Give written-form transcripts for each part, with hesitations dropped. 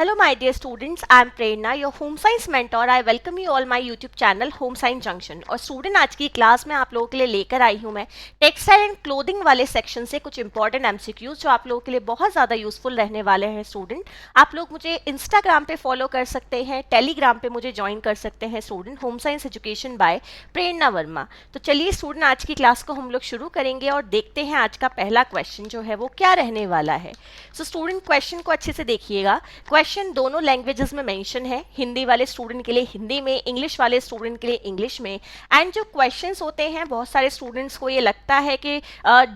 Hello my dear students, I am Prerna, your home science mentor. I welcome you all my YouTube channel Home Science Junction. और student आज की class में आप लोगों के लिए लेकर आई हूँ मैं टेक्सटाइल एंड क्लोथिंग वाले सेक्शन से कुछ इंपॉर्टेंट एमसीक्यूज जो आप लोगों के लिए बहुत ज़्यादा यूजफुल रहने वाले हैं। स्टूडेंट आप लोग मुझे इंस्टाग्राम पे फॉलो कर सकते हैं, टेलीग्राम पे मुझे ज्वाइन कर सकते हैं student, home science education by Prerna Verma. तो चलिए स्टूडेंट आज की क्लास को हम लोग शुरू करेंगे और देखते हैं आज का पहला क्वेश्चन जो है वो क्या रहने वाला है। सो स्टूडेंट क्वेश्चन को अच्छे से देखिएगा। क्वेश्चन दोनों लैंग्वेजेस में मेंशन है, हिंदी वाले स्टूडेंट के लिए हिंदी में, इंग्लिश वाले स्टूडेंट के लिए इंग्लिश में। एंड जो क्वेश्चंस होते हैं बहुत सारे स्टूडेंट्स को ये लगता है कि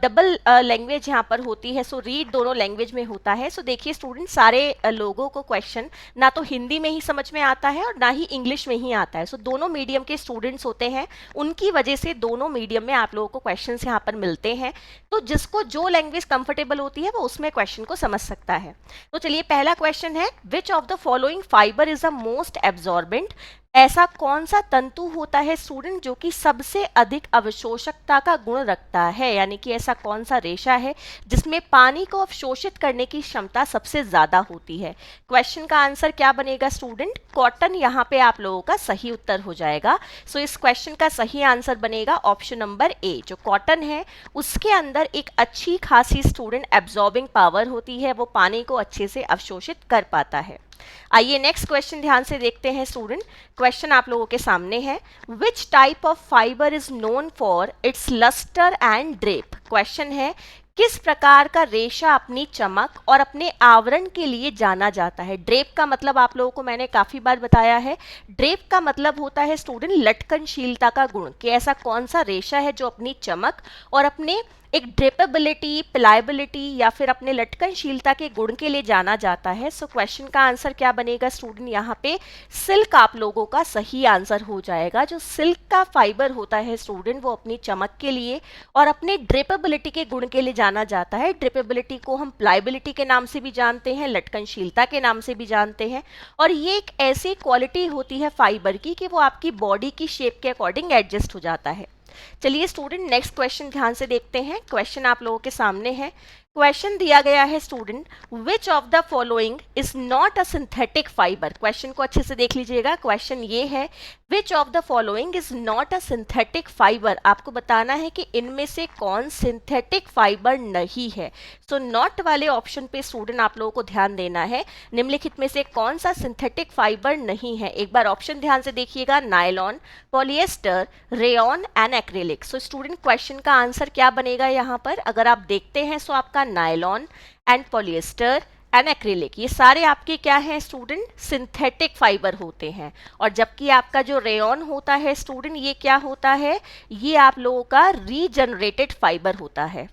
डबल लैंग्वेज यहाँ पर होती है, सो रीड दोनों लैंग्वेज में होता है। सो देखिए स्टूडेंट, सारे लोगों को क्वेश्चन ना तो हिंदी में ही समझ में आता है और ना ही इंग्लिश में ही आता है। सो दोनों मीडियम के स्टूडेंट्स होते हैं, उनकी वजह से दोनों मीडियम में आप लोगों को क्वेश्चन यहाँ पर मिलते हैं। तो जिसको जो लैंग्वेज कंफर्टेबल होती है वो उसमें क्वेश्चन को समझ सकता है। तो चलिए पहला क्वेश्चन है, which of the following fibre is the most absorbent. ऐसा कौन सा तंतु होता है स्टूडेंट जो कि सबसे अधिक अवशोषकता का गुण रखता है, यानी कि ऐसा कौन सा रेशा है जिसमें पानी को अवशोषित करने की क्षमता सबसे ज्यादा होती है। क्वेश्चन का आंसर क्या बनेगा स्टूडेंट? कॉटन यहाँ पे आप लोगों का सही उत्तर हो जाएगा। सो इस क्वेश्चन का सही आंसर बनेगा ऑप्शन नंबर ए। जो कॉटन है उसके अंदर एक अच्छी खासी स्टूडेंट एब्जॉर्बिंग पावर होती है, वो पानी को अच्छे से अवशोषित कर पाता है। आइए नेक्स्ट क्वेश्चन ध्यान से देखते हैं स्टूडेंट। क्वेश्चन आप लोगों के सामने है, which type of fibre is known for its lustre and drape. Question है, किस प्रकार का रेशा अपनी चमक और अपने आवरण के लिए जाना जाता है। ड्रेप का मतलब आप लोगों को मैंने काफी बार बताया है, ड्रेप का मतलब होता है स्टूडेंट लटकनशीलता का गुण, कि ऐसा कौन सा रेशा है जो अपनी चमक और अपने एक ड्रेपेबिलिटी, प्लायबिलिटी या फिर अपने लटकनशीलता के गुण के लिए जाना जाता है। सो क्वेश्चन का आंसर क्या बनेगा स्टूडेंट? यहाँ पे सिल्क आप लोगों का सही आंसर हो जाएगा। जो सिल्क का फाइबर होता है स्टूडेंट वो अपनी चमक के लिए और अपने ड्रेपेबिलिटी के गुण के लिए जाना जाता है। ड्रेपेबिलिटी को हम प्लायबिलिटी के नाम से भी जानते हैं, लटकनशीलता के नाम से भी जानते हैं, और ये एक ऐसी क्वालिटी होती है फाइबर की कि वो आपकी बॉडी की शेप के अकॉर्डिंग एडजस्ट हो जाता है। चलिए स्टूडेंट नेक्स्ट क्वेश्चन ध्यान से देखते हैं। क्वेश्चन आप लोगों के सामने है। क्वेश्चन दिया गया है student, which of the following is not a synthetic fibre. Question को अच्छे से देख लीजिएगा। क्वेश्चन ये है, which of the following is not a synthetic fibre. आपको बताना है कि इनमें से कौन सिंथेटिक फाइबर नहीं है। सो नॉट वाले ऑप्शन पे स्टूडेंट आप लोगों को ध्यान देना है, निम्नलिखित में से कौन सा सिंथेटिक फाइबर नहीं है। एक बार ऑप्शन ध्यान से देखिएगा, nylon, polyester, rayon and acrylic. So student question का आंसर क्या बनेगा यहाँ पर? अगर आप देखते हैं सो आपका nylon and polyester and acrylic ये सारे आपके क्या हैं स्टूडेंट? सिंथेटिक फाइबर होते हैं। और जबकि आपका जो रेयॉन होता है स्टूडेंट ये क्या होता है? ये आप लोगों का रीजनरेटेड फाइबर होता है।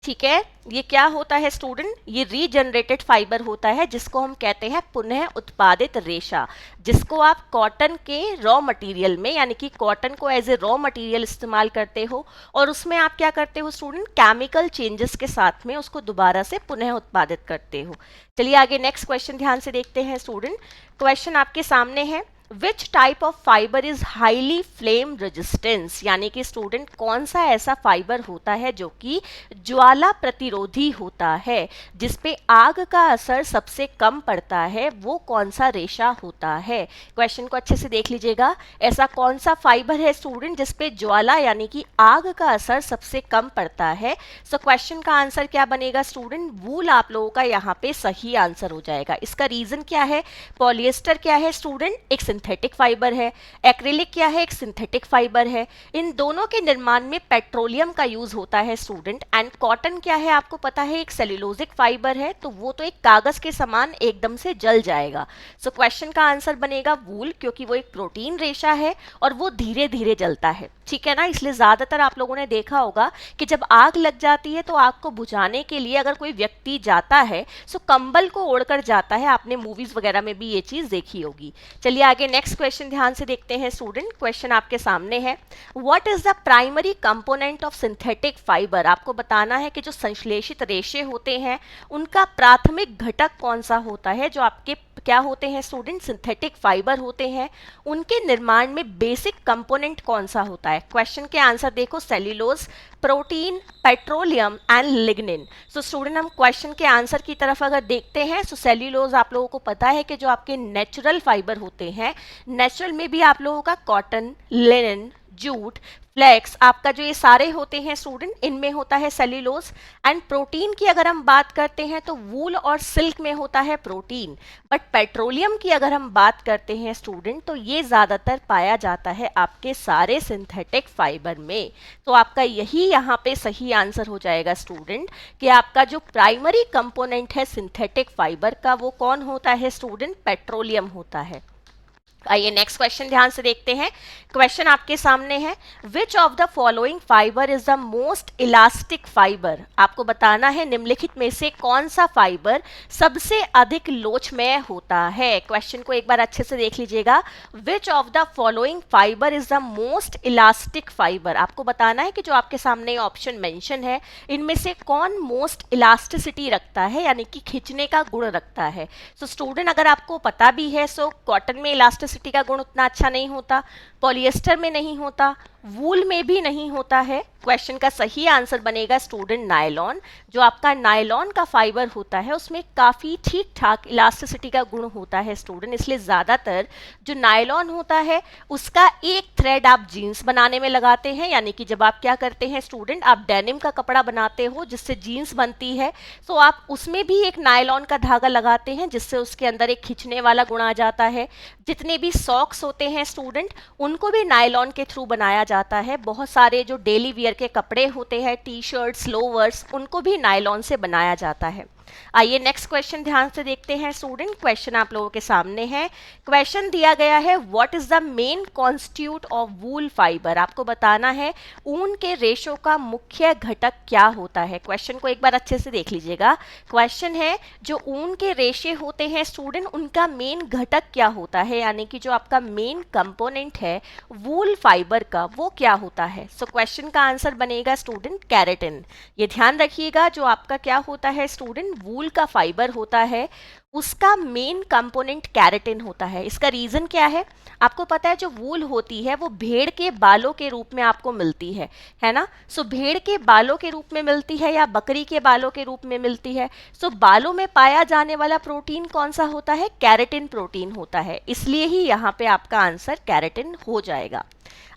ठीक है, ये क्या होता है स्टूडेंट? ये रीजनरेटेड फाइबर होता है जिसको हम कहते हैं पुनः उत्पादित रेशा, जिसको आप कॉटन के रॉ मटेरियल में, यानी कि कॉटन को एज ए रॉ मटेरियल इस्तेमाल करते हो और उसमें आप क्या करते हो स्टूडेंट? केमिकल चेंजेस के साथ में उसको दोबारा से पुनः उत्पादित करते हो। चलिए आगे नेक्स्ट क्वेश्चन ध्यान से देखते हैं स्टूडेंट। क्वेश्चन आपके सामने है, which type of fibre is highly flame resistance. यानी कि स्टूडेंट कौन सा ऐसा फाइबर होता है जो कि ज्वाला प्रतिरोधी होता है, जिसपे आग का असर सबसे कम पड़ता है, वो कौन सा रेशा होता है। क्वेश्चन को अच्छे से देख लीजिएगा। ऐसा कौन सा फाइबर है स्टूडेंट जिसपे ज्वाला यानी कि आग का असर सबसे कम पड़ता है। सो क्वेश्चन का आंसर क्या बनेगा स्टूडेंट? वूल आप लोगों का यहाँ पे सही आंसर हो जाएगा। इसका रीजन क्या है? पॉलिएस्टर क्या है स्टूडेंट? एक सिंथेटिक फाइबर है। एक्रिलिक क्या है? एक सिंथेटिक फाइबर है। इन दोनों के निर्माण में पेट्रोलियम का यूज होता है स्टूडेंट। एंड कॉटन क्या है? आपको पता है एक सेल्यूलोजिक फाइबर है, तो वो तो एक कागज के समान एकदम से जल जाएगा। सो क्वेश्चन का आंसर बनेगा वूल, क्योंकि वो एक प्रोटीन रेशा है और वो धीरे धीरे जलता है। ठीक है ना, इसलिए ज्यादातर आप लोगों ने देखा होगा कि जब आग लग जाती है तो आग को बुझाने के लिए अगर कोई व्यक्ति जाता है सो कंबल को ओढ़कर जाता है। आपने मूवीज वगैरह में भी ये चीज देखी होगी। चलिए आगे नेक्स्ट क्वेश्चन ध्यान से देखते हैं स्टूडेंट। क्वेश्चन आपके सामने है, what is the primary component of synthetic fibre. आपको बताना है कि जो संश्लेषित रेशे होते हैं उनका प्राथमिक घटक कौन सा होता है जो आपके क्या होते हैं स्टूडेंट, सिंथेटिक फाइबर होते हैं। उनके निर्माण में बेसिक कंपोनेंट कौन सा होता है? क्वेश्चन के आंसर देखो, cellulose, protein, petroleum and lignin. So student हम क्वेश्चन के आंसर की तरफ अगर देखते हैं, सो सेल्यूलोज आप लोगों को पता है कि जो आपके नेचुरल फाइबर होते हैं, नेचुरल में भी आप लोगों का कॉटन, लिनन, जूट, फ्लेक्स, आपका जो ये सारे होते हैं स्टूडेंट, इनमें होता है सेल्यूलोज। एंड प्रोटीन की अगर हम बात करते हैं तो वूल और सिल्क में होता है प्रोटीन। बट पेट्रोलियम की अगर हम बात करते हैं स्टूडेंट, तो ये ज़्यादातर पाया जाता है आपके सारे सिंथेटिक फाइबर में। तो आपका यही यहाँ पे सही आंसर हो जाएगा स्टूडेंट, कि आपका जो प्राइमरी कंपोनेंट है सिंथेटिक फाइबर का, वो कौन होता है स्टूडेंट? पेट्रोलियम होता है। आइए नेक्स्ट क्वेश्चन ध्यान से देखते हैं। क्वेश्चन आपके सामने है, which of the following fibre is the most elastic fibre? आपको बताना है निम्नलिखित में से कौन सा फाइबर सबसे अधिक लोचमय होता है। क्वेश्चन को एक बार अच्छे से देख लीजिएगा। विच of the following fibre is the most elastic fibre? आपको बताना है कि जो आपके सामने ऑप्शन मेंशन है, इनमें से कौन मोस्ट इलास्टिसिटी रखता है, यानी कि खिंचने का गुण रखता है। सो स्टूडेंट अगर आपको पता भी है, सो कॉटन में इलास्टिसिटी का गुण उतना अच्छा नहीं होता, पॉलिएस्टर में नहीं होता, वूल में भी नहीं होता है। क्वेश्चन का सही आंसर बनेगा स्टूडेंट नायलॉन। जो आपका नायलॉन का फाइबर होता है उसमें काफ़ी ठीक ठाक इलास्टिसिटी का गुण होता है स्टूडेंट, इसलिए ज़्यादातर जो नायलॉन होता है उसका एक थ्रेड आप जीन्स बनाने में लगाते हैं, यानी कि जब आप क्या करते हैं स्टूडेंट, आप डेनिम का कपड़ा बनाते हो जिससे जीन्स बनती है, तो आप उसमें भी एक नायलॉन का धागा लगाते हैं जिससे उसके अंदर एक खींचने वाला गुण आ जाता है। जितने भी सॉक्स होते हैं स्टूडेंट, उनको भी नायलॉन के थ्रू बनाया जाता है। बहुत सारे जो डेली वियर के कपड़े होते हैं, टी शर्ट्स, लोवर्स, उनको भी नायलॉन से बनाया जाता है। आइए नेक्स्ट क्वेश्चन ध्यान से देखते हैं स्टूडेंट। क्वेश्चन आप लोगों के सामने है। क्वेश्चन दिया गया है, what is the main constitute of wool fibre? आपको बताना है ऊन के रेशों का मुख्य घटक क्या होता है। क्वेश्चन को एक बार अच्छे से देख लीजिएगा। क्वेश्चन है, जो ऊन के रेशे होते हैं स्टूडेंट, उनका मेन घटक क्या होता है, यानी कि जो आपका मेन कंपोनेंट है वूल फाइबर का, वो क्या होता है। सो क्वेश्चन का आंसर बनेगा स्टूडेंट केराटिन। ये ध्यान रखिएगा, जो आपका क्या होता है स्टूडेंट, वूल का फाइबर होता है, उसका मेन कंपोनेंट केराटिन होता है। इसका रीजन क्या है? आपको पता है जो वूल होती है वो भेड़ के बालों के रूप में आपको मिलती है ना। सो भेड़ के बालों के रूप में मिलती है या बकरी के बालों के रूप में मिलती है। सो बालों में पाया जाने वाला प्रोटीन कौन सा होता है? केराटिन प्रोटीन होता है, इसलिए ही यहाँ पे आपका आंसर केराटिन हो जाएगा।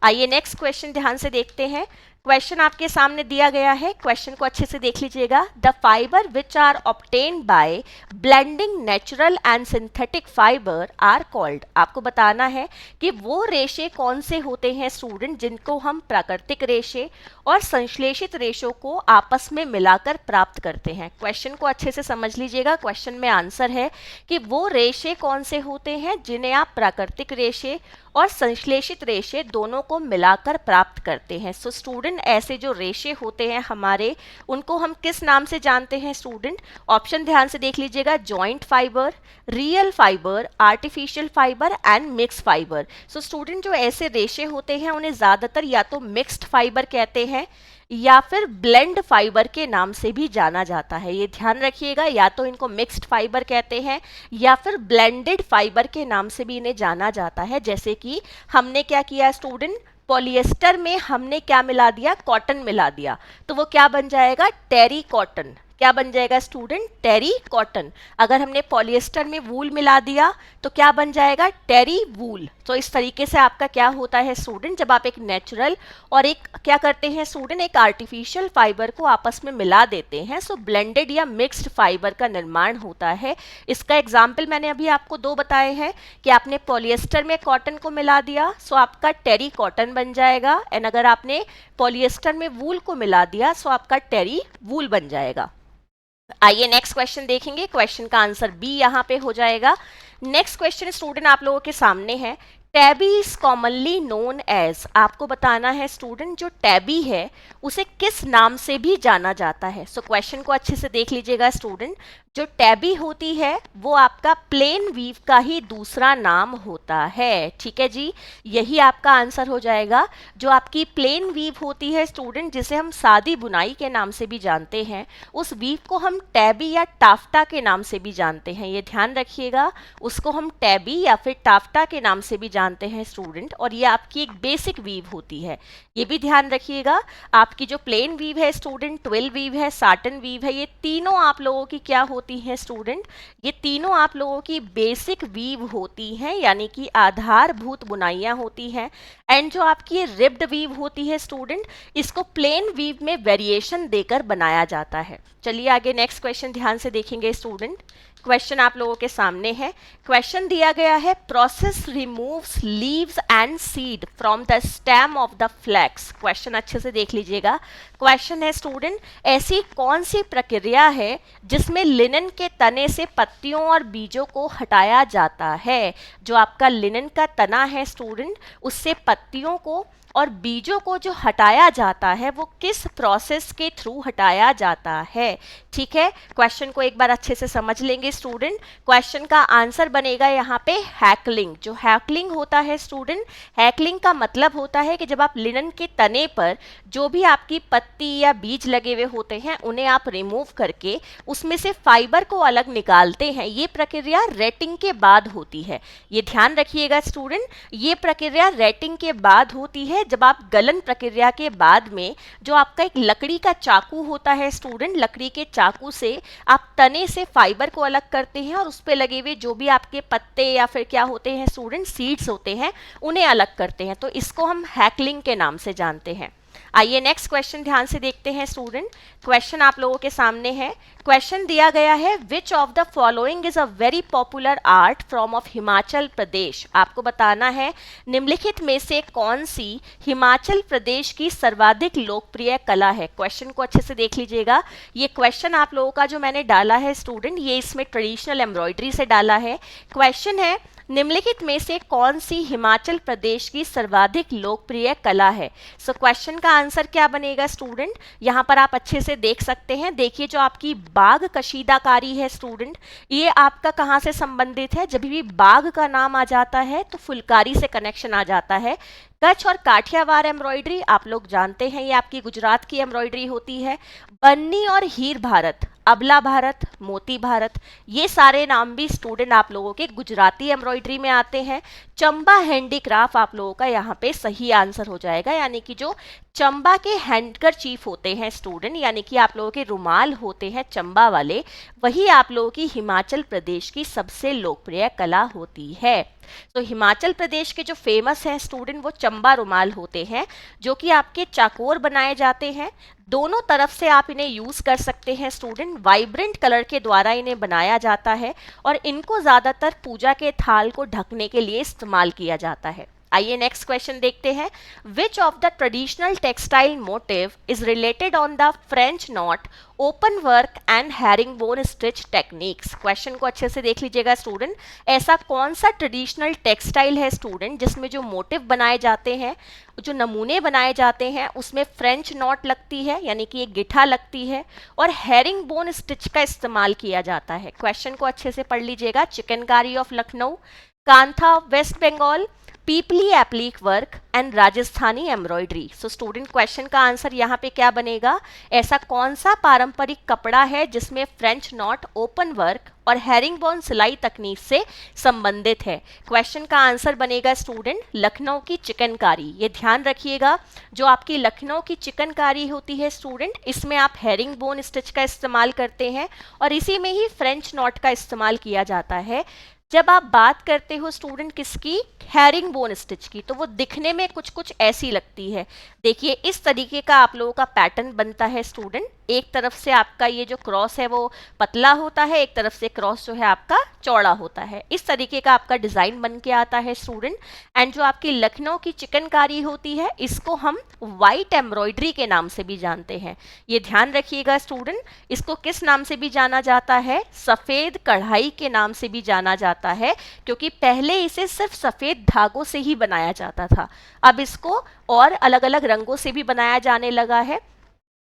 आइए नेक्स्ट क्वेश्चन ध्यान से देखते हैं। क्वेश्चन आपके सामने दिया गया है, क्वेश्चन को अच्छे से देख लीजिएगा। The fibre which are obtained by blending natural and synthetic fibre are called. आपको बताना है कि वो रेशे कौन से होते हैं स्टूडेंट जिनको हम प्राकृतिक रेशे और संश्लेषित रेशों को आपस में मिलाकर प्राप्त करते हैं। क्वेश्चन को अच्छे से समझ लीजिएगा। क्वेश्चन में आंसर है कि वो रेशे कौन से होते हैं जिन्हें आप प्राकृतिक रेशे और संश्लेषित रेशे दोनों को मिलाकर प्राप्त करते हैं। सो स्टूडेंट ऐसे जो रेशे होते हैं हमारे, उनको हम किस नाम से जानते हैं स्टूडेंट? ऑप्शन ध्यान से देख लीजिएगा। Joint fibre, real fibre, artificial fibre and mix fibre. So student जो ऐसे रेशे होते हैं उन्हें ज़्यादातर या तो मिक्स्ड फाइबर कहते हैं या फिर ब्लेंड फाइबर के नाम से भी जाना जाता है। ये ध्यान रखिएगा, या तो इनको मिक्स्ड फाइबर कहते हैं या फिर ब्लेंडेड फाइबर के नाम से भी इन्हें जाना जाता है। जैसे कि हमने क्या किया स्टूडेंट, पॉलिएस्टर में हमने क्या मिला दिया? कॉटन मिला दिया, तो वो क्या बन जाएगा? Terry cotton. क्या बन जाएगा स्टूडेंट? टेरी कॉटन। अगर हमने पॉलिएस्टर में वूल मिला दिया तो क्या बन जाएगा? टेरी वूल। तो इस तरीके से आपका क्या होता है स्टूडेंट, जब आप एक नेचुरल और एक क्या करते हैं स्टूडेंट, एक आर्टिफिशियल फाइबर को आपस में मिला देते हैं, सो ब्लेंडेड या मिक्स्ड फाइबर का निर्माण होता है। इसका एग्जाम्पल मैंने अभी आपको दो बताए हैं कि आपने पॉलिएस्टर में कॉटन को मिला दिया, सो आपका टेरी कॉटन बन जाएगा, एंड अगर आपने पॉलिएस्टर में वूल को मिला दिया, सो आपका टेरी वूल बन जाएगा। आइए नेक्स्ट क्वेश्चन देखेंगे। क्वेश्चन का आंसर बी यहाँ पे हो जाएगा। नेक्स्ट क्वेश्चन स्टूडेंट आप लोगों के सामने है। Tabby is commonly known as, आपको बताना है स्टूडेंट जो टैबी है उसे किस नाम से भी जाना जाता है। सो क्वेश्चन को अच्छे से देख लीजिएगा स्टूडेंट, जो टैबी होती है वो आपका प्लेन वीव का ही दूसरा नाम होता है। ठीक है जी, यही आपका आंसर हो जाएगा। जो आपकी प्लेन वीव होती है स्टूडेंट, जिसे हम सादी बुनाई के नाम से भी जानते हैं, उस वीव को हम टैबी या टाफ्टा के नाम से भी जानते हैं। ये ध्यान रखिएगा, उसको हम टैबी या फिर टाफ्टा के नाम से भी जानते हैं स्टूडेंट, और ये आपकी एक बेसिक वीव होती है। ये भी ध्यान रखिएगा, आपकी जो प्लेन वीव है स्टूडेंट, ट्विल वीव है, साटन वीव है, ये तीनों आप लोगों की क्या होती हैं स्टूडेंट, ये तीनों आप लोगों की बेसिक वीव होती हैं, यानी कि आधारभूत बुनाइयां होती हैं। एंड जो आपकी रिब्ड वीव होती है स्टूडेंट, इसको प्लेन वीव में वेरिएशन देकर बनाया जाता है। चलिए आगे नेक्स्ट क्वेश्चन ध्यान से देखेंगे स्टूडेंट। क्वेश्चन आप लोगों के सामने है। क्वेश्चन दिया गया है, process removes leaves and seed from the stem of the flax. Question अच्छे से देख लीजिएगा। क्वेश्चन है स्टूडेंट, ऐसी कौन सी प्रक्रिया है जिसमें लिनन के तने से पत्तियों और बीजों को हटाया जाता है। जो आपका लिनन का तना है स्टूडेंट, उससे पत्तियों को और बीजों को जो हटाया जाता है वो किस प्रोसेस के थ्रू हटाया जाता है। ठीक है, क्वेश्चन को एक बार अच्छे से समझ लेंगे स्टूडेंट। क्वेश्चन का आंसर बनेगा यहाँ पे हैकलिंग। जो हैकलिंग होता है स्टूडेंट, हैकलिंग का मतलब होता है कि जब आप लिनन के तने पर जो भी आपकी पत्ती या बीज लगे हुए होते हैं उन्हें आप रिमूव करके उसमें से फाइबर को अलग निकालते हैं। ये प्रक्रिया रेटिंग के बाद होती है। ये ध्यान रखिएगा स्टूडेंट, ये प्रक्रिया रेटिंग के बाद होती है। जब आप गलन प्रक्रिया के बाद में जो आपका एक लकड़ी का चाकू होता है स्टूडेंट, लकड़ी के चाकू से आप तने से फाइबर को अलग करते हैं और उस पे लगे हुए जो भी आपके पत्ते या फिर क्या होते हैं स्टूडेंट, सीड्स होते हैं, उन्हें अलग करते हैं। तो इसको हम हैकलिंग के नाम से जानते हैं। आइए नेक्स्ट क्वेश्चन ध्यान से देखते हैं स्टूडेंट। क्वेश्चन आप लोगों के सामने है। क्वेश्चन दिया गया है, which of the following is a very popular art form of Himachal Pradesh. आपको बताना है निम्नलिखित में से कौन सी हिमाचल प्रदेश की सर्वाधिक लोकप्रिय कला है। क्वेश्चन को अच्छे से देख लीजिएगा। ये क्वेश्चन आप लोगों का जो मैंने डाला है स्टूडेंट, ये इसमें ट्रेडिशनल एम्ब्रॉयडरी से डाला है। क्वेश्चन है, निम्नलिखित में से कौन सी हिमाचल प्रदेश की सर्वाधिक लोकप्रिय कला है। सो क्वेश्चन का आंसर क्या बनेगा स्टूडेंट, यहाँ पर आप अच्छे से देख सकते हैं। देखिए जो आपकी बाग कशीदाकारी है स्टूडेंट, ये आपका कहाँ से संबंधित है। जब भी बाग का नाम आ जाता है तो फुलकारी से कनेक्शन आ जाता है। कच्छ और काठियावाड़ एम्ब्रॉयडरी आप लोग जानते हैं, ये आपकी गुजरात की एम्ब्रॉयडरी होती है। बन्नी और हीर भारत, अबला भारत, मोती भारत, ये सारे नाम भी स्टूडेंट आप लोगों के गुजराती एम्ब्रॉयडरी में आते हैं। चंबा हैंडीक्राफ्ट आप लोगों का यहाँ पे सही आंसर हो जाएगा, यानी कि जो चंबा के हैंडकरचीफ होते हैं स्टूडेंट, यानी कि आप लोगों के रुमाल होते हैं चंबा वाले, वही आप लोगों की हिमाचल प्रदेश की सबसे लोकप्रिय कला होती है। तो हिमाचल प्रदेश के जो फेमस हैं स्टूडेंट, वो चंबा रुमाल होते हैं, जो कि आपके चाकोर बनाए जाते हैं। दोनों तरफ से आप इन्हें यूज कर सकते हैं स्टूडेंट। वाइब्रेंट कलर के द्वारा इन्हें बनाया जाता है और इनको ज्यादातर पूजा के थाल को ढकने के लिए इस्तेमाल किया जाता है। आइए नेक्स्ट क्वेश्चन देखते हैं। Which of the traditional textile motif is related on the French knot, open work and herringbone stitch techniques. Question को अच्छे से देख लीजिएगा स्टूडेंट। ऐसा कौन सा ट्रेडिशनल टेक्सटाइल है स्टूडेंट जिसमें जो मोटिव बनाए जाते हैं, जो नमूने बनाए जाते हैं, उसमें फ्रेंच नॉट लगती है, यानी कि एक गिठा लगती है, और हैरिंगबोन स्टिच का इस्तेमाल किया जाता है। क्वेश्चन को अच्छे से पढ़ लीजिएगा। Chikankari of Lucknow, kantha of West Bengal, Pipli applique work and Rajasthani embroidery. So student question का आंसर यहाँ पे क्या बनेगा, ऐसा कौन सा पारंपरिक कपड़ा है जिसमें फ्रेंच नॉट, ओपन वर्क और हैरिंगबोन सिलाई तकनीक से संबंधित है। क्वेश्चन का आंसर बनेगा स्टूडेंट लखनऊ की चिकनकारी। ये ध्यान रखिएगा, जो आपकी लखनऊ की चिकनकारी होती है स्टूडेंट, इसमें आप हैरिंगबोन स्टिच का इस्तेमाल करते हैं और इसी में ही फ्रेंच नॉट का इस्तेमाल किया जाता है। जब आप बात करते हो स्टूडेंट किसकी, हैरिंगबोन स्टिच की, तो वो दिखने में कुछ कुछ ऐसी लगती है। देखिए इस तरीके का आप लोगों का पैटर्न बनता है स्टूडेंट। एक तरफ से आपका ये जो क्रॉस है वो पतला होता है, एक तरफ से क्रॉस जो है आपका चौड़ा होता है। इस तरीके का आपका डिज़ाइन बन के आता है स्टूडेंट। एंड जो आपकी लखनऊ की चिकनकारी होती है इसको हम वाइट एम्ब्रॉयडरी के नाम से भी जानते हैं। ये ध्यान रखिएगा स्टूडेंट, इसको किस नाम से भी जाना जाता है? सफ़ेद कढ़ाई के नाम से भी जाना जाता है, क्योंकि पहले इसे सिर्फ सफ़ेद धागों से ही बनाया जाता था। अब इसको और अलग अलग रंगों से भी बनाया जाने लगा है,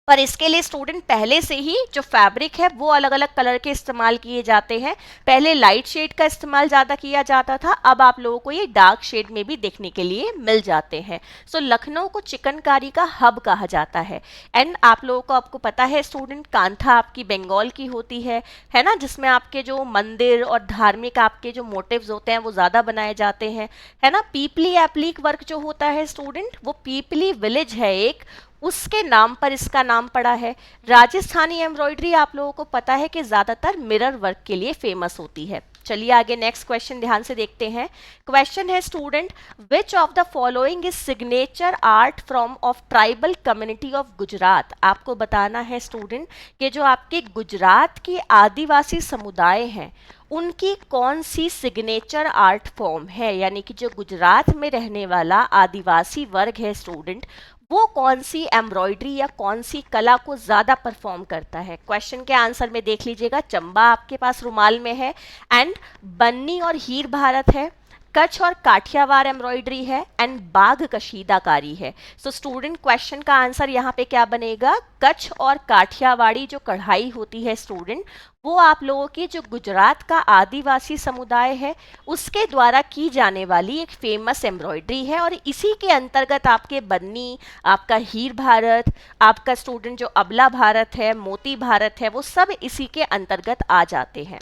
पर इसके लिए स्टूडेंट पहले से ही जो फैब्रिक है वो अलग अलग कलर के इस्तेमाल किए जाते हैं। पहले लाइट शेड का इस्तेमाल ज़्यादा किया जाता था, अब आप लोगों को ये डार्क शेड में भी देखने के लिए मिल जाते हैं। सो लखनऊ को चिकनकारी का हब कहा जाता है। एंड आप लोगों को आपको पता है स्टूडेंट, कांथा आपकी बंगाल की होती है ना, जिसमें आपके जो मंदिर और धार्मिक आपके जो मोटिव्स होते हैं वो ज़्यादा बनाए जाते हैं, है ना। पीपली एप्लीक वर्क जो होता है स्टूडेंट, वो पीपली विलेज है एक, उसके नाम पर इसका नाम पड़ा है। राजस्थानी एम्ब्रॉयडरी आप लोगों को पता है कि ज़्यादातर मिरर वर्क के लिए फेमस होती है। चलिए आगे नेक्स्ट क्वेश्चन ध्यान से देखते हैं। क्वेश्चन है student, which of the following is signature art from of tribal community of Gujarat. आपको बताना है स्टूडेंट कि जो आपके गुजरात के आदिवासी समुदाय हैं उनकी कौन सी सिग्नेचर आर्ट फॉर्म है, यानी कि जो गुजरात में रहने वाला आदिवासी वर्ग है स्टूडेंट, वो कौन सी एम्ब्रॉयडरी या कौन सी कला को ज़्यादा परफॉर्म करता है। क्वेश्चन के आंसर में देख लीजिएगा, चंबा आपके पास रुमाल में है, एंड बन्नी और हीर भारत है, कच्छ और काठियावाड़ एम्ब्रॉयडरी है, एंड बाघ कशीदाकारी है। सो स्टूडेंट क्वेश्चन का आंसर यहाँ पे क्या बनेगा? कच्छ और काठियावाड़ी जो कढ़ाई होती है स्टूडेंट, वो आप लोगों की जो गुजरात का आदिवासी समुदाय है उसके द्वारा की जाने वाली एक फेमस एम्ब्रॉयडरी है, और इसी के अंतर्गत आपके बन्नी, आपका हीर भारत, आपका स्टूडेंट जो अबला भारत है, मोती भारत है, वो सब इसी के अंतर्गत आ जाते हैं।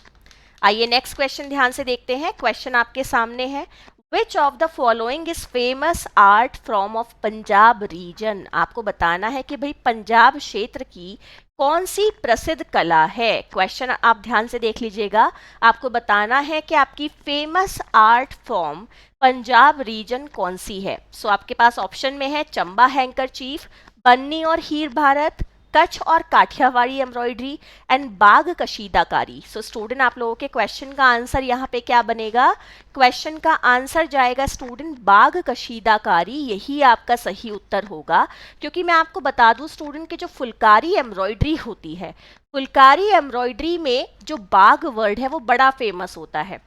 आइए नेक्स्ट क्वेश्चन ध्यान से देखते हैं। क्वेश्चन आपके सामने है, which of the following is famous art from of Punjab region. आपको बताना है कि भाई पंजाब क्षेत्र की कौन सी प्रसिद्ध कला है। क्वेश्चन आप ध्यान से देख लीजिएगा, आपको बताना है कि आपकी famous art form Punjab region कौन सी है। सो आपके पास ऑप्शन में है चंबा हैंकरचीफ, बन्नी और हीर भारत, कच्छ और काठियावाड़ी एम्ब्रॉयडरी, एंड बाघ कशीदाकारी। सो स्टूडेंट आप लोगों के क्वेश्चन का आंसर यहाँ पे क्या बनेगा? क्वेश्चन का आंसर जाएगा स्टूडेंट बाघ कशीदाकारी, यही आपका सही उत्तर होगा। क्योंकि मैं आपको बता दूं स्टूडेंट कि जो फुलकारी एम्ब्रॉयडरी होती है, फुलकारी एम्ब्रॉयडरी में जो बाघ वर्ड है वो बड़ा फेमस होता है।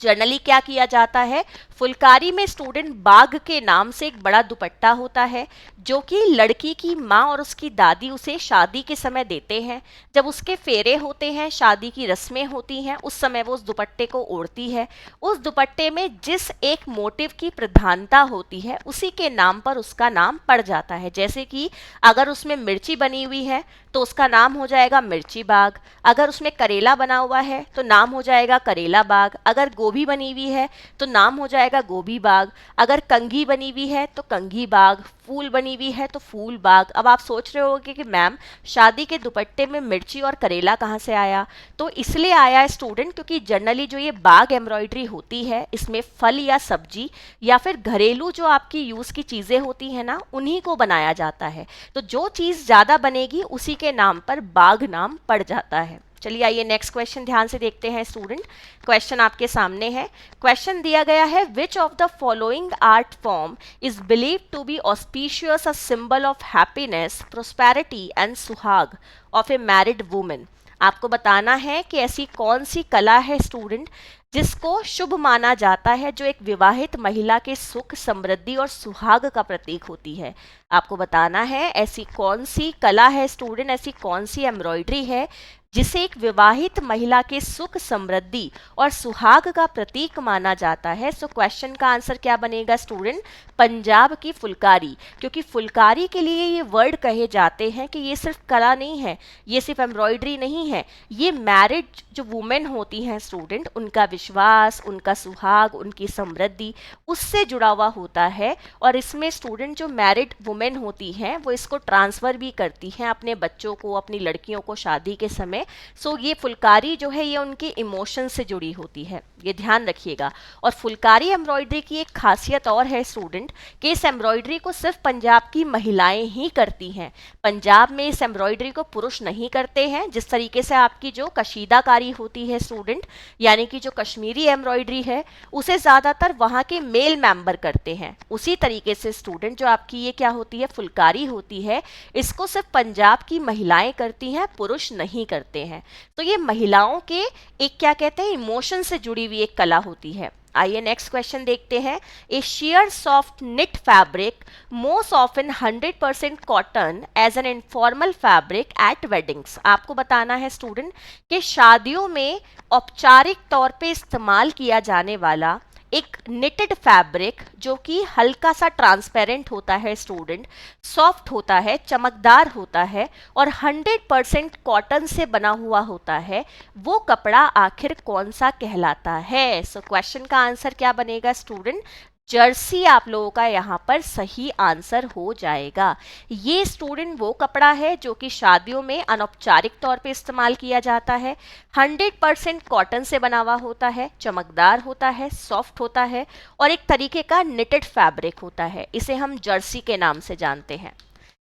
जनरली क्या किया जाता है, फुलकारी में स्टूडेंट बाघ के नाम से एक बड़ा दुपट्टा होता है जो कि लड़की की माँ और उसकी दादी उसे शादी के समय देते हैं। जब उसके फेरे होते हैं, शादी की रस्में होती हैं, उस समय वो उस दुपट्टे को ओढ़ती है। उस दुपट्टे में जिस एक मोटिव की प्रधानता होती है उसी के नाम पर उसका नाम पड़ जाता है। जैसे कि अगर उसमें मिर्ची बनी हुई है तो उसका नाम हो जाएगा मिर्ची बाग, अगर उसमें करेला बना हुआ है तो नाम हो जाएगा करेला बाग, अगर गोभी बनी हुई है तो नाम हो जाएगा गोभी बाग, अगर कंघी बनी हुई है तो कंघी बाग, फूल बनी हुई है तो फूल बाग। अब आप सोच रहे होगे कि मैम शादी के दुपट्टे में मिर्ची और करेला कहाँ से आया? तो इसलिए आया है स्टूडेंट क्योंकि जनरली जो ये बाग एम्ब्रॉयडरी होती है इसमें फल या सब्जी या फिर घरेलू जो आपकी यूज़ की चीज़ें होती हैं ना, उन्हीं को बनाया जाता है। तो जो चीज़ ज़्यादा बनेगी उसी के नाम पर बाग नाम पड़ जाता है। चलिए आइए नेक्स्ट क्वेश्चन ध्यान से देखते हैं स्टूडेंट। क्वेश्चन आपके सामने है। क्वेश्चन दिया गया है, which of the following art form is believe to be auspicious a symbol of happiness, prosperity and suhag of a married women. आपको बताना है कि ऐसी कौन सी कला है स्टूडेंट जिसको शुभ माना जाता है, जो एक विवाहित महिला के सुख, समृद्धि और सुहाग का प्रतीक होती है। आपको बताना है ऐसी कौन सी कला है स्टूडेंट, ऐसी कौन सी एम्ब्रॉयडरी है जिसे एक विवाहित महिला के सुख, समृद्धि और सुहाग का प्रतीक माना जाता है। सो क्वेश्चन का आंसर क्या बनेगा स्टूडेंट? पंजाब की फुलकारी। क्योंकि फुलकारी के लिए ये वर्ड कहे जाते हैं कि ये सिर्फ कला नहीं है, ये सिर्फ एम्ब्रॉयडरी नहीं है, ये मैरिड जो वुमेन होती हैं स्टूडेंट, उनका विश्वास, उनका सुहाग, उनकी समृद्धि उससे जुड़ा हुआ होता है। और इसमें स्टूडेंट जो मैरिड वुमेन होती हैं वो इसको ट्रांसफ़र भी करती हैं अपने बच्चों को, अपनी लड़कियों को शादी के समय में। सो ये फुलकारी जो है ये उनके इमोशन से जुड़ी होती है, ये ध्यान रखिएगा। और फुलकारी एम्ब्रॉयडरी की एक खासियत और है स्टूडेंट कि इस एम्ब्रॉयडरी को सिर्फ पंजाब की महिलाएं ही करती हैं। पंजाब में इस एम्ब्रॉयडरी को पुरुष नहीं करते हैं। जिस तरीके से आपकी जो कशीदाकारी होती है स्टूडेंट, यानी कि जो कश्मीरी एम्ब्रॉयडरी है उसे ज़्यादातर वहाँ के मेल मेंबर करते हैं, उसी तरीके से स्टूडेंट जो आपकी ये क्या होती है फुलकारी होती है, इसको सिर्फ पंजाब की महिलाएं करती हैं, पुरुष नहीं करते हैं। तो ये महिलाओं के एक क्या कहते हैं इमोशन से जुड़ी हुई एक कला होती है। आइए नेक्स्ट क्वेश्चन देखते हैं। A sheer soft knit fabric most often 100% cotton as an informal fabric at weddings. आपको बताना है स्टूडेंट कि शादियों में औपचारिक तौर पे इस्तेमाल किया जाने वाला एक निटेड फैब्रिक जो कि हल्का सा ट्रांसपेरेंट होता है स्टूडेंट, सॉफ्ट होता है, चमकदार होता है और 100% कॉटन से बना हुआ होता है, वो कपड़ा आखिर कौन सा कहलाता है? सो क्वेश्चन का आंसर क्या बनेगा स्टूडेंट? जर्सी आप लोगों का यहाँ पर सही आंसर हो जाएगा। ये स्टूडेंट वो कपड़ा है जो कि शादियों में अनौपचारिक तौर पे इस्तेमाल किया जाता है, 100% कॉटन से बना हुआ होता है, चमकदार होता है, सॉफ्ट होता है और एक तरीके का निटेड फैब्रिक होता है। इसे हम जर्सी के नाम से जानते हैं।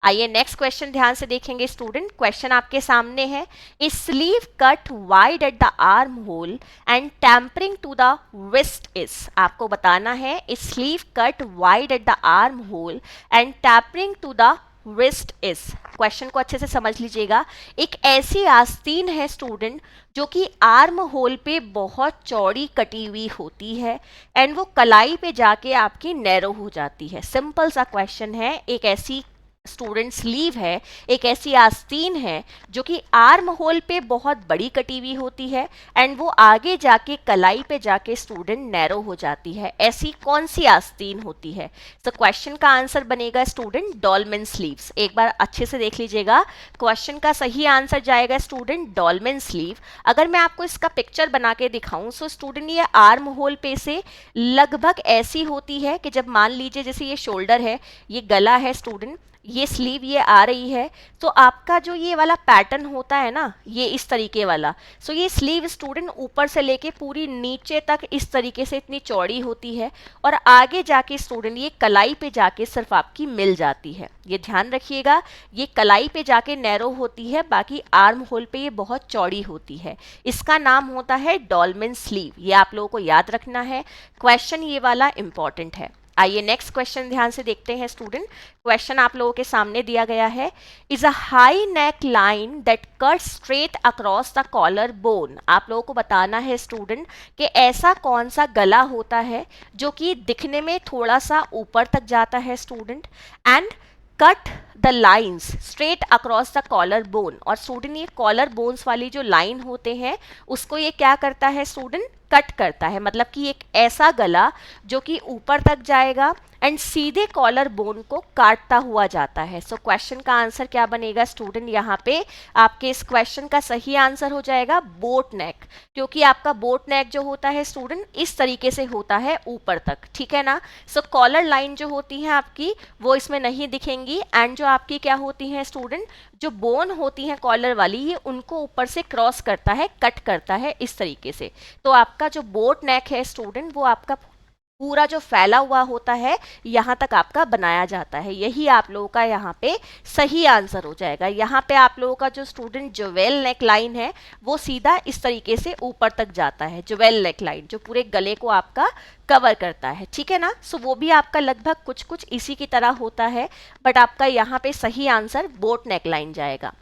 आइए नेक्स्ट क्वेश्चन ध्यान से देखेंगे स्टूडेंट। क्वेश्चन आपके सामने है, a sleeve cut wide at the arm hole and tempering to the waist is. आपको बताना है a sleeve cut wide at the arm hole and tempering to the waist is. Question को अच्छे से समझ लीजिएगा। एक ऐसी आस्तीन है स्टूडेंट जो कि आर्म होल पे बहुत चौड़ी कटी हुई होती है एंड वो कलाई पे जाके आपकी नैरो हो जाती है। सिंपल सा क्वेश्चन है। एक ऐसी स्टूडेंट स्लीव है, एक ऐसी आस्तीन है जो कि आर्म होल पे बहुत बड़ी कटी हुई होती है एंड वो आगे जाके कलाई पे जाके स्टूडेंट नैरो हो जाती है। ऐसी कौन सी आस्तीन होती है? तो क्वेश्चन का आंसर बनेगा स्टूडेंट डॉल्मेन स्लीव्स। एक बार अच्छे से देख लीजिएगा, क्वेश्चन का सही आंसर जाएगा स्टूडेंट डॉल्मेन स्लीव। अगर मैं आपको इसका पिक्चर बना के दिखाऊं सो स्टूडेंट ये आर्म होल पे से लगभग ऐसी होती है कि जब मान लीजिए जैसे ये शोल्डर है, ये गला है स्टूडेंट, ये स्लीव ये आ रही है, तो आपका जो ये वाला पैटर्न होता है ना, ये इस तरीके वाला, सो ये स्लीव स्टूडेंट ऊपर से लेके पूरी नीचे तक इस तरीके से इतनी चौड़ी होती है और आगे जाके स्टूडेंट ये कलाई पे जाके सिर्फ आपकी मिल जाती है। ये ध्यान रखिएगा, ये कलाई पे जाके नैरो होती है, बाकी आर्म होल पे ये बहुत चौड़ी होती है। इसका नाम होता है डॉल्मेन स्लीव। ये आप लोगों को याद रखना है, क्वेश्चन ये वाला इंपॉर्टेंट है। आइए नेक्स्ट क्वेश्चन ध्यान से देखते हैं स्टूडेंट। क्वेश्चन आप लोगों के सामने दिया गया है, is a high neck line that cut straight across the collar bone. आप लोगों को बताना है स्टूडेंट कि ऐसा कौन सा गला होता है जो कि दिखने में थोड़ा सा ऊपर तक जाता है student and cut the lines straight across the collar bone. और स्टूडेंट ये कॉलर बोन्स वाली जो लाइन होते हैं उसको ये क्या करता है स्टूडेंट? कट करता है। मतलब कि एक ऐसा गला जो कि ऊपर तक जाएगा एंड सीधे कॉलर बोन को काटता हुआ जाता है। सो क्वेश्चन का आंसर क्या बनेगा स्टूडेंट? यहाँ पे आपके इस क्वेश्चन का सही आंसर हो जाएगा बोट नेक, क्योंकि आपका बोट नेक जो होता है स्टूडेंट इस तरीके से होता है ऊपर तक, ठीक है ना। सो कॉलर लाइन जो होती है आपकी वो इसमें नहीं दिखेंगी एंड जो आपकी क्या होती है स्टूडेंट, जो बोन होती है कॉलर वाली, ये उनको ऊपर से क्रॉस करता है, कट करता है इस तरीके से। तो आपका जो बोट नेक है स्टूडेंट वो आपका पूरा जो फैला हुआ होता है यहाँ तक आपका बनाया जाता है। यही आप लोगों का यहाँ पे सही आंसर हो जाएगा। यहाँ पे आप लोगों का जो स्टूडेंट ज्वेल नेक लाइन है वो सीधा इस तरीके से ऊपर तक जाता है, ज्वेल नेक लाइन जो पूरे गले को आपका कवर करता है, ठीक है ना। सो वो भी आपका लगभग कुछ कुछ इसी की तरह होता है, बट आपका यहाँ पे सही आंसर बोट नेक लाइन जाएगा।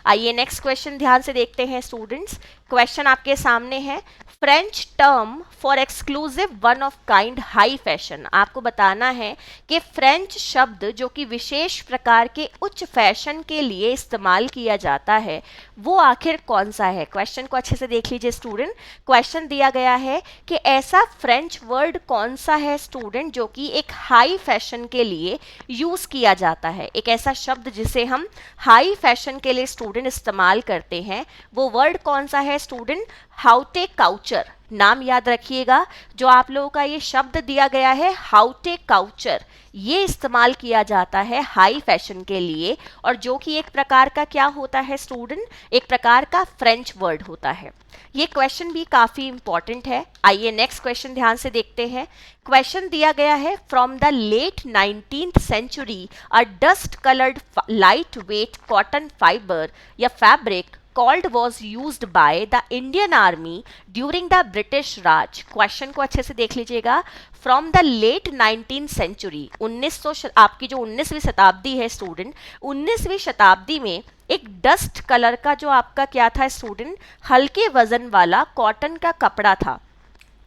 आइए नेक्स्ट क्वेश्चन ध्यान से देखते हैं स्टूडेंट्स। क्वेश्चन आपके सामने है, French term for exclusive one of kind high fashion. आपको बताना है कि फ्रेंच शब्द जो कि विशेष प्रकार के उच्च फैशन के लिए इस्तेमाल किया जाता है वो आखिर कौन सा है? क्वेश्चन को अच्छे से देख लीजिए स्टूडेंट। क्वेश्चन दिया गया है कि ऐसा फ्रेंच वर्ड कौन सा है स्टूडेंट जो कि एक हाई फैशन के लिए यूज किया जाता है। एक ऐसा शब्द जिसे हम हाई फैशन के लिए स्टूडेंट इस्तेमाल करते हैं, वो वर्ड कौन सा है स्टूडेंट? हाउटे काउचे काउचर, नाम याद रखिएगा, जो आप लोगों का ये शब्द दिया गया है हाउटे काउचर, ये इस्तेमाल किया जाता है हाई फैशन के लिए, और जो कि एक प्रकार का क्या होता है स्टूडेंट, एक प्रकार का फ्रेंच वर्ड होता है। ये क्वेश्चन भी काफी इंपॉर्टेंट है। आइए नेक्स्ट क्वेश्चन ध्यान से देखते हैं। क्वेश्चन दिया गया है, from the late 19th century a dust coloured light weight cotton fibre या fabric called was used by the Indian Army during the British Raj। Question को अच्छे से देख लीजिएगा। From the late 19th century, 1900 आपकी जो 19वीं शताब्दी है स्टूडेंट, 19वीं शताब्दी में एक डस्ट कलर का जो आपका क्या था स्टूडेंट, हल्के वजन वाला कॉटन का कपड़ा था।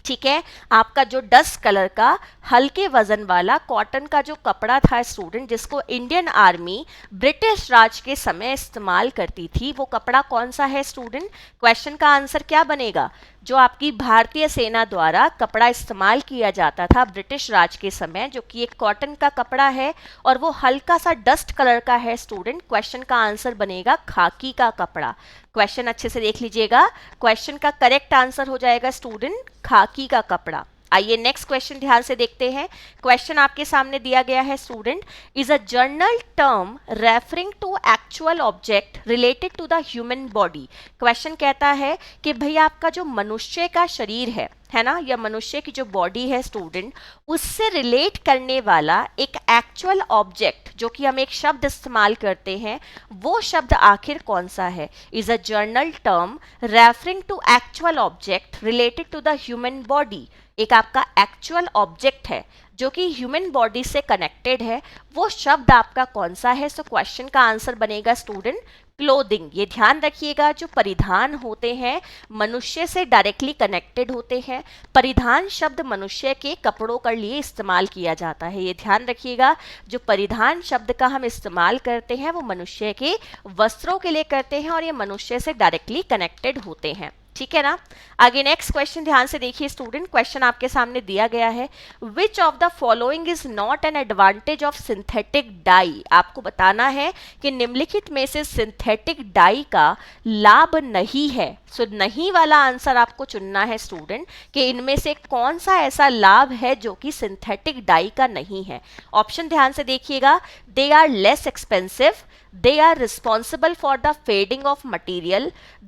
ठीक है, आपका जो डस्ट कलर का हल्के वजन वाला कॉटन का जो कपड़ा था स्टूडेंट, जिसको इंडियन आर्मी ब्रिटिश राज के समय इस्तेमाल करती थी, वो कपड़ा कौन सा है स्टूडेंट? क्वेश्चन का आंसर क्या बनेगा? जो आपकी भारतीय सेना द्वारा कपड़ा इस्तेमाल किया जाता था ब्रिटिश राज के समय, जो कि एक कॉटन का कपड़ा है और वो हल्का सा डस्ट कलर का है स्टूडेंट, क्वेश्चन का आंसर बनेगा खाकी का कपड़ा। क्वेश्चन अच्छे से देख लीजिएगा, क्वेश्चन का करेक्ट आंसर हो जाएगा स्टूडेंट खाकी का कपड़ा। आइए नेक्स्ट क्वेश्चन ध्यान से देखते हैं। क्वेश्चन आपके सामने दिया गया है student, is a general term referring to actual object related to the human body. Question कहता है कि भाई आपका जो मनुष्य का शरीर है ना, या मनुष्य की जो बॉडी है स्टूडेंट, उससे रिलेट करने वाला एक एक्चुअल ऑब्जेक्ट, जो कि हम एक शब्द इस्तेमाल करते हैं, वो शब्द आखिर कौन सा है? Is a general term referring to actual object related to the human body. एक आपका एक्चुअल ऑब्जेक्ट है जो कि ह्यूमन बॉडी से कनेक्टेड है, वो शब्द आपका कौन सा है? सो क्वेश्चन का आंसर बनेगा स्टूडेंट क्लोथिंग। ये ध्यान रखिएगा, जो परिधान होते हैं मनुष्य से डायरेक्टली कनेक्टेड होते हैं। परिधान शब्द मनुष्य के कपड़ों के लिए इस्तेमाल किया जाता है, ये ध्यान रखिएगा। जो परिधान शब्द का हम इस्तेमाल करते हैं वो मनुष्य के वस्त्रों के लिए करते हैं और ये मनुष्य से डायरेक्टली कनेक्टेड होते हैं। ठीक है ना। आगे नेक्स्ट क्वेश्चन ध्यान से देखिए स्टूडेंट, क्वेश्चन आपके सामने दिया गया है, which of the following is not an advantage of synthetic die. आपको बताना है कि निम्नलिखित में से सिंथेटिक डाई का लाभ नहीं है। सो नहीं वाला आंसर आपको चुनना है स्टूडेंट, कि इनमें से कौन सा ऐसा लाभ है जो कि सिंथेटिक डाई का नहीं है। ऑप्शन ध्यान से देखिएगा, they are less expensive, they are responsible for the fading of material,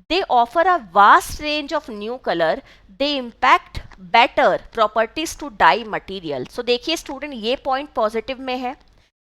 they offer a vast range of new color, they impact better properties to dye material। so देखिए student, ये point positive में है,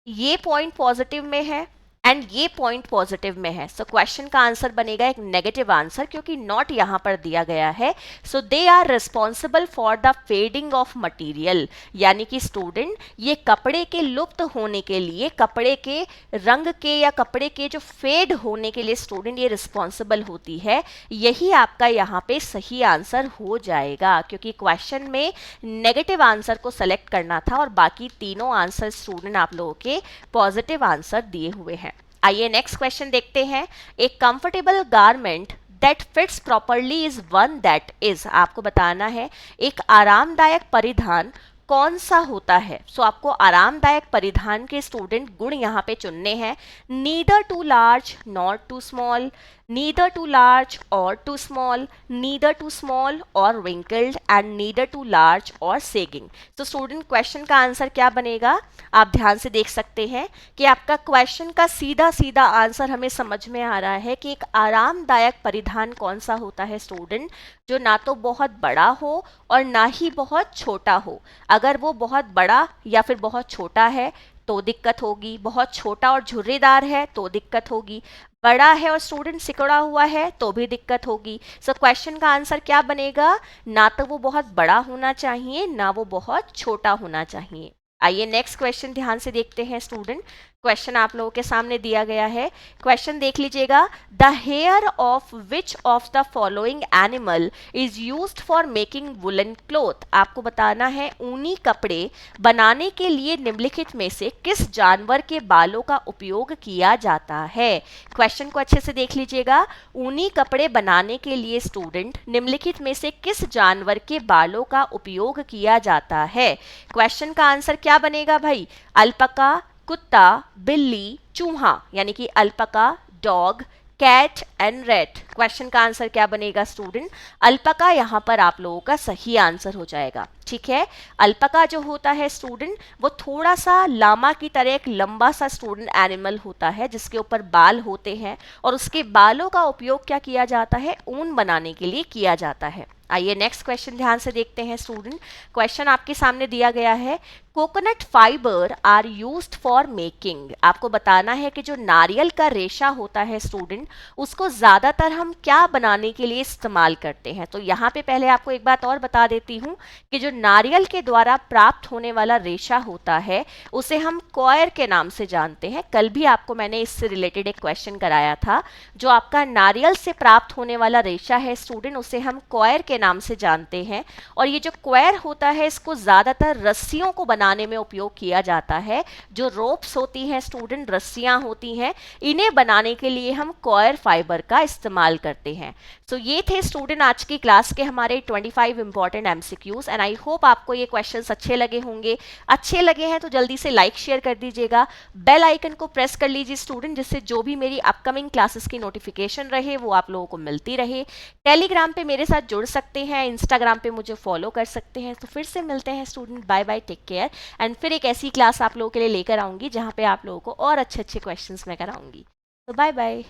ये point positive में है and ये point positive में है। सो क्वेश्चन का आंसर बनेगा एक नेगेटिव आंसर, क्योंकि नॉट यहाँ पर दिया गया है। So they are responsible for the fading of material, यानी कि स्टूडेंट ये कपड़े के लुप्त होने के लिए, कपड़े के रंग के या कपड़े के जो फेड होने के लिए स्टूडेंट ये रिस्पॉन्सिबल होती है। यही आपका यहाँ पे सही आंसर हो जाएगा, क्योंकि क्वेश्चन में नेगेटिव आंसर को सेलेक्ट करना था और बाकी तीनों आंसर स्टूडेंट आप लोगों के पॉजिटिव आंसर दिए हुए हैं। आइए नेक्स्ट क्वेश्चन देखते हैं। एक comfortable garment that fits properly is one that is. आपको बताना है एक आरामदायक परिधान कौन सा होता है। सो आपको आरामदायक परिधान के स्टूडेंट गुण यहाँ पे चुनने हैं। Neither too large not too small, neither too large or too small, neither too small or wrinkled and neither too large or sagging. तो स्टूडेंट क्वेश्चन का आंसर क्या बनेगा, आप ध्यान से देख सकते हैं कि आपका क्वेश्चन का सीधा सीधा आंसर हमें समझ में आ रहा है कि एक आरामदायक परिधान कौन सा होता है स्टूडेंट, जो ना तो बहुत बड़ा हो और ना ही बहुत छोटा हो। अगर वो बहुत बड़ा या फिर बहुत छोटा है तो दिक्कत होगी, बहुत छोटा और झुर्रीदार है तो दिक्कत होगी, बड़ा है और स्टूडेंट सिकुड़ा हुआ है तो भी दिक्कत होगी। सो क्वेश्चन का आंसर क्या बनेगा, ना तो वो बहुत बड़ा होना चाहिए ना वो बहुत छोटा होना चाहिए। आइए नेक्स्ट क्वेश्चन ध्यान से देखते हैं स्टूडेंट। क्वेश्चन आप लोगों के सामने दिया गया है, क्वेश्चन देख लीजिएगा। The hair of which of the following animal is used for making woollen cloth. आपको बताना है ऊनी कपड़े बनाने के लिए निम्नलिखित में से किस जानवर के बालों का उपयोग किया जाता है। क्वेश्चन को अच्छे से देख लीजिएगा। ऊनी कपड़े बनाने के लिए स्टूडेंट निम्नलिखित में से किस जानवर के बालों का उपयोग किया जाता है। क्वेश्चन का आंसर क्या बनेगा भाई, अल्पका, कुत्ता, बिल्ली, चूहा, यानी कि alpaca, dog, cat and rat. Question का आंसर क्या बनेगा स्टूडेंट? अल्पका यहाँ पर आप लोगों का सही आंसर हो जाएगा। ठीक है, अल्पका जो होता है स्टूडेंट वो थोड़ा सा लामा की तरह एक लंबा सा स्टूडेंट एनिमल होता है जिसके ऊपर बाल होते हैं और उसके बालों का उपयोग क्या किया जाता है? ऊन बनाने के लिए किया जाता है। आइए नेक्स्ट क्वेश्चन ध्यान से देखते हैं स्टूडेंट। क्वेश्चन आपके सामने दिया गया है, coconut fibre are used for making. आपको बताना है कि जो नारियल का रेशा होता है स्टूडेंट उसको ज्यादातर हम क्या बनाने के लिए इस्तेमाल करते हैं। तो यहाँ पे पहले आपको एक बात और बता देती हूँ कि जो नारियल के द्वारा प्राप्त होने वाला रेशा होता है उसे हम कॉयर के नाम से जानते हैं। कल भी आपको मैंने इससे रिलेटेड एक क्वेश्चन कराया था। जो आपका नारियल से प्राप्त होने वाला रेशा है स्टूडेंट उसे हम कॉयर के नाम से जानते हैं। और ये जो क्वायर होता है इसको ज्यादातर रस्सियों को बनाने में उपयोग किया जाता है। जो रोप्स होती हैं स्टूडेंट, रस्सियां होती हैं, इन्हें बनाने के लिए हम कॉयर फाइबर का इस्तेमाल करते हैं। सो ये थे स्टूडेंट आज की क्लास के हमारे 25 important MCQs and I hope आपको ये क्वेश्चंस अच्छे लगे होंगे। अच्छे लगे हैं तो जल्दी से लाइक शेयर कर दीजिएगा, बेल आइकन को प्रेस कर लीजिए स्टूडेंट, जिससे जो भी मेरी अपकमिंग क्लासेस की नोटिफिकेशन रहे वो आप लोगों को मिलती रहे। टेलीग्राम पे मेरे साथ जुड़ सकते हैं, इंस्टाग्राम पे मुझे फॉलो कर सकते हैं। तो फिर से मिलते हैं student, bye bye, take care and फिर एक ऐसी क्लास आप लोगों के लिए लेकर आऊंगी जहां पे आप लोगों को और अच्छे अच्छे क्वेश्चंस मैं कराऊंगी। तो बाय बाय।